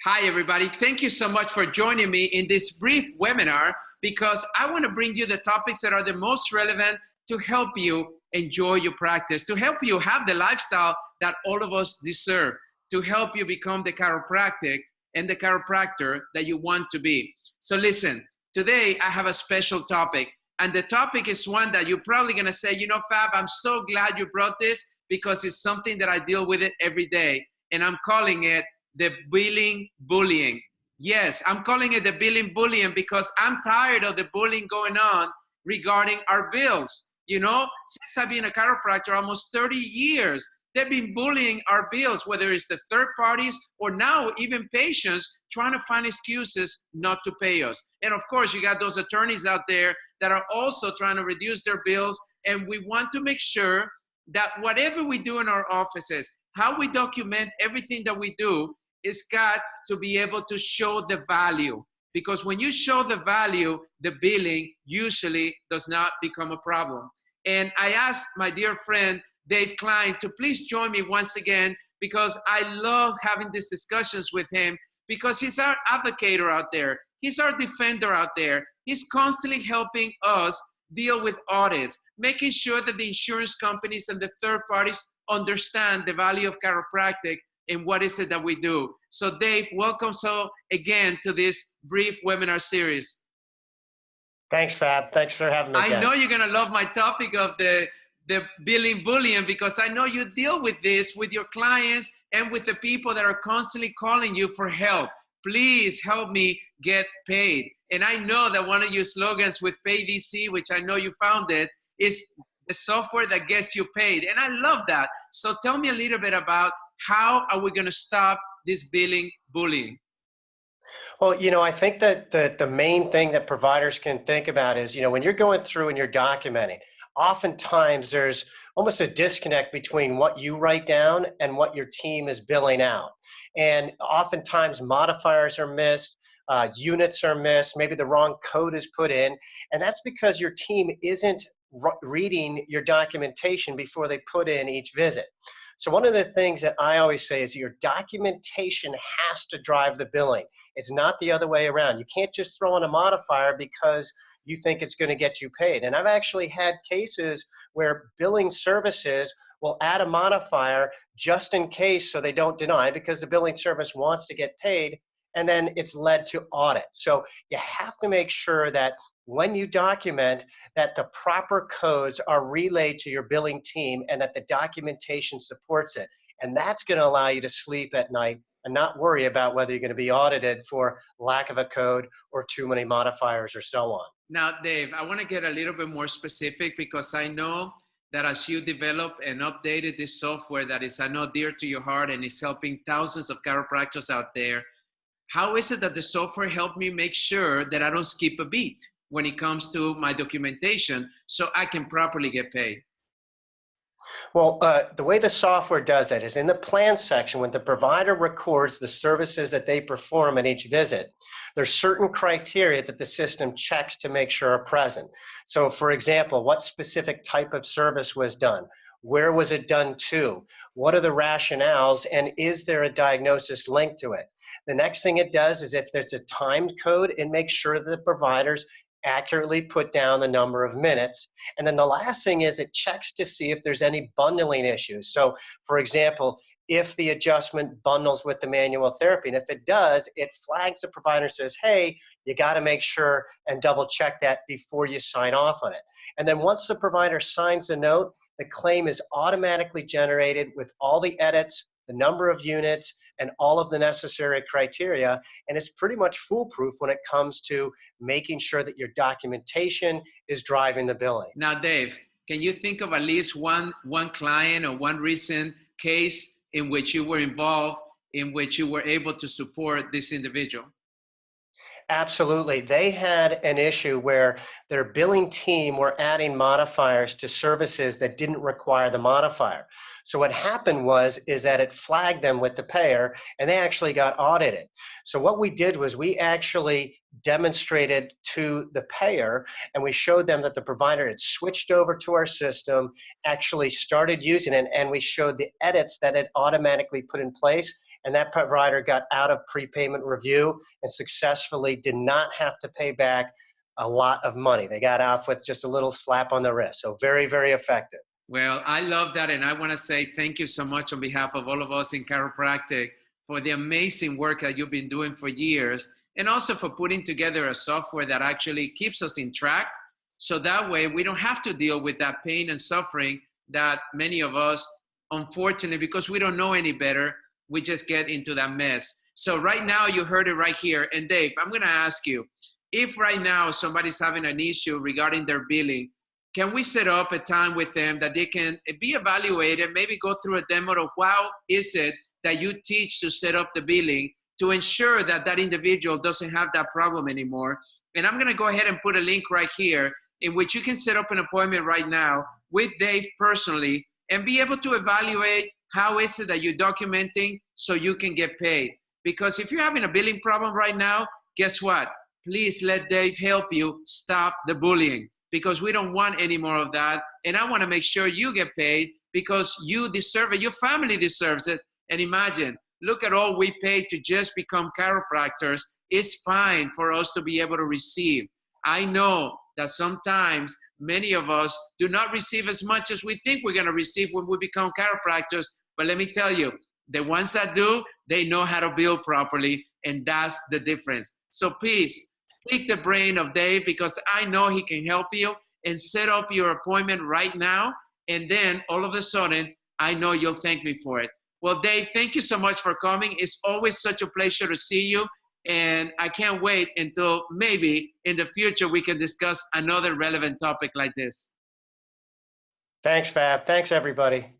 Hi, everybody. Thank you so much for joining me in this brief webinar because I want to bring you the topics that are the most relevant to help you enjoy your practice, to help you have the lifestyle that all of us deserve, to help you become the chiropractic and the chiropractor that you want to be. So listen, today I have a special topic, and the topic is one that you're probably going to say, you know, Fab, I'm so glad you brought this because it's something that I deal with it every day, and I'm calling it the billing bullying. Yes, I'm calling it the billing bullying because I'm tired of the bullying going on regarding our bills. You know, since I've been a chiropractor almost 30 years, they've been bullying our bills, whether it's the third parties or now even patients trying to find excuses not to pay us. And of course, you got those attorneys out there that are also trying to reduce their bills. And we want to make sure that whatever we do in our offices, how we document everything that we do, is got to be able to show the value. Because when you show the value, the billing usually does not become a problem. And I asked my dear friend, Dave Klein, to please join me once again because I love having these discussions with him because he's our advocate out there. He's our defender out there. He's constantly helping us deal with audits, making sure that the insurance companies and the third parties understand the value of chiropractic and what is it that we do. So Dave, welcome again to this brief webinar series. Thanks, Fab. Thanks for having me again. I know you're gonna love my topic of the billing bullying because I know you deal with this with your clients and with the people that are constantly calling you for help. Please help me get paid. And I know that one of your slogans with PayDC, which I know you founded, is the software that gets you paid. And I love that. So tell me a little bit about how are we going to stop this billing bullying? Well, I think that the main thing that providers can think about is, when you're going through and you're documenting, oftentimes there's almost a disconnect between what you write down and what your team is billing out. And oftentimes modifiers are missed, units are missed, maybe the wrong code is put in, and that's because your team isn't reading your documentation before they put in each visit. So one of the things that I always say is your documentation has to drive the billing. It's not the other way around. You can't just throw in a modifier because you think it's going to get you paid. And I've actually had cases where billing services will add a modifier just in case so they don't deny because the billing service wants to get paid, and then it's led to audit. So you have to make sure that when you document that the proper codes are relayed to your billing team and that the documentation supports it. And that's going to allow you to sleep at night and not worry about whether you're going to be audited for lack of a code or too many modifiers or so on. Now, Dave, I want to get a little bit more specific because I know that as you develop and updated this software that is, I know, dear to your heart and is helping thousands of chiropractors out there, how is it that the software helped me make sure that I don't skip a beat when it comes to my documentation so I can properly get paid? Well, the way the software does that is in the plan section, when the provider records the services that they perform at each visit, there's certain criteria that the system checks to make sure are present. So, for example, what specific type of service was done? Where was it done to? What are the rationales? And is there a diagnosis linked to it? The next thing it does is if there's a timed code, it makes sure that the providers accurately put down the number of minutes. And then the last thing is it checks to see if there's any bundling issues. So, for example, if the adjustment bundles with the manual therapy, and if it does, it flags the provider and says, hey, you got to make sure and double check that before you sign off on it. And then once the provider signs the note, the claim is automatically generated with all the edits, the number of units, and all of the necessary criteria, and it's pretty much foolproof when it comes to making sure that your documentation is driving the billing. Now, Dave, can you think of at least one client or one recent case in which you were involved, in which you were able to support this individual? Absolutely. They had an issue where their billing team were adding modifiers to services that didn't require the modifier. So what happened is that it flagged them with the payer, and they actually got audited. So what we did was we actually demonstrated to the payer, and we showed them that the provider had switched over to our system, actually started using it, and we showed the edits that it automatically put in place, and that provider got out of prepayment review and successfully did not have to pay back a lot of money. They got off with just a little slap on the wrist. So very, very effective. Well, I love that. And I want to say thank you so much on behalf of all of us in chiropractic for the amazing work that you've been doing for years, and also for putting together a software that actually keeps us in track. So that way we don't have to deal with that pain and suffering that many of us, unfortunately, because we don't know any better, we just get into that mess. So right now you heard it right here. And Dave, I'm going to ask you, if right now somebody's having an issue regarding their billing, can we set up a time with them that they can be evaluated, maybe go through a demo of how is it that you teach to set up the billing to ensure that that individual doesn't have that problem anymore? And I'm going to go ahead and put a link right here in which you can set up an appointment right now with Dave personally and be able to evaluate how is it that you're documenting so you can get paid. Because if you're having a billing problem right now, guess what? Please let Dave help you stop the bullying, because we don't want any more of that. And I want to make sure you get paid because you deserve it. Your family deserves it. And imagine, look at all we pay to just become chiropractors. It's fine for us to be able to receive. I know that sometimes many of us do not receive as much as we think we're going to receive when we become chiropractors. But let me tell you, the ones that do, they know how to bill properly. And that's the difference. So please, pick the brain of Dave, because I know he can help you, and set up your appointment right now. And then all of a sudden, I know you'll thank me for it. Well, Dave, thank you so much for coming. It's always such a pleasure to see you. And I can't wait until maybe in the future we can discuss another relevant topic like this. Thanks, Fab. Thanks, everybody.